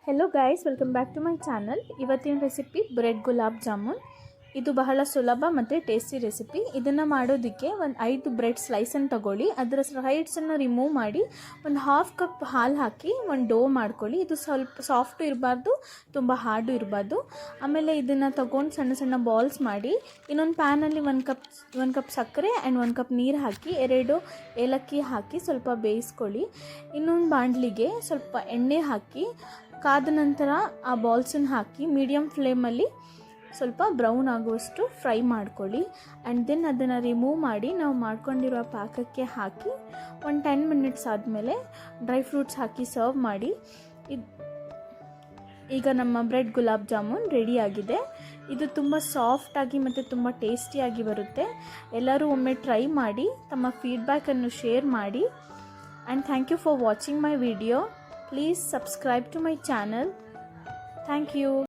Hello guys, welcome back to my channel. ಇವತ್ತಿನ recipe bread gulab jamun. ಇದು ಬಹಳ ಸುಲಭ ಮತ್ತು ಟೇಸ್ಟಿ ರೆಸಿಪಿ. ಇದನ್ನು ಮಾಡೋದಕ್ಕೆ ಒಂದು 5 ಬ್ರೆಡ್ ಸ್ಲೈಸನ್ನು ತಗೊಳ್ಳಿ. ಅದರ ಸೈಡ್ಸನ್ನು ರಿಮೂವ್ ಮಾಡಿ ಒಂದು ಹಾಫ್ ಕಪ್ ಹಾಲು ಹಾಕಿ ಒಂದು ಡೋ ಮಾಡ್ಕೊಳ್ಳಿ. ಇದು ಸ್ವಲ್ಪ ಸಾಫ್ಟು ಇರಬಾರ್ದು, ತುಂಬ ಹಾರ್ಡು ಇರಬಾರ್ದು. ಆಮೇಲೆ ಇದನ್ನು ತಗೊಂಡು ಸಣ್ಣ ಸಣ್ಣ ಬಾಲ್ಸ್ ಮಾಡಿ ಇನ್ನೊಂದು ಪ್ಯಾನಲ್ಲಿ ಒಂದು ಕಪ್ ಸಕ್ಕರೆ ಆ್ಯಂಡ್ 1 ಕಪ್ ನೀರು ಹಾಕಿ 2 ಏಲಕ್ಕಿ ಹಾಕಿ ಸ್ವಲ್ಪ ಬೇಯಿಸ್ಕೊಳ್ಳಿ. ಇನ್ನೊಂದು ಬಾಣಲಿಗೆ ಸ್ವಲ್ಪ ಎಣ್ಣೆ ಹಾಕಿ ಕಾದ ನಂತರ ಆ ಬಾಲ್ಸನ್ನು ಹಾಕಿ ಮೀಡಿಯಮ್ ಫ್ಲೇಮಲ್ಲಿ ಸ್ವಲ್ಪ ಬ್ರೌನ್ ಆಗುವಷ್ಟು ಫ್ರೈ ಮಾಡ್ಕೊಳ್ಳಿ. ಆ್ಯಂಡ್ ದೆನ್ ಅದನ್ನು ರಿಮೂವ್ ಮಾಡಿ ನಾವು ಮಾಡ್ಕೊಂಡಿರೋ ಪಾಕಕ್ಕೆ ಹಾಕಿ ಒಂದು 10 ಮಿನಿಟ್ಸ್ ಆದಮೇಲೆ ಡ್ರೈ ಫ್ರೂಟ್ಸ್ ಹಾಕಿ ಸರ್ವ್ ಮಾಡಿ. ಈಗ ನಮ್ಮ ಬ್ರೆಡ್ ಗುಲಾಬ್ ಜಾಮೂನ್ ರೆಡಿಯಾಗಿದೆ. ಇದು ತುಂಬ ಸಾಫ್ಟಾಗಿ ಮತ್ತು ತುಂಬ ಟೇಸ್ಟಿಯಾಗಿ ಬರುತ್ತೆ. ಎಲ್ಲರೂ ಒಮ್ಮೆ ಟ್ರೈ ಮಾಡಿ ತಮ್ಮ ಫೀಡ್ಬ್ಯಾಕನ್ನು ಶೇರ್ ಮಾಡಿ. And thank you for watching my video. Please subscribe to my channel. Thank you.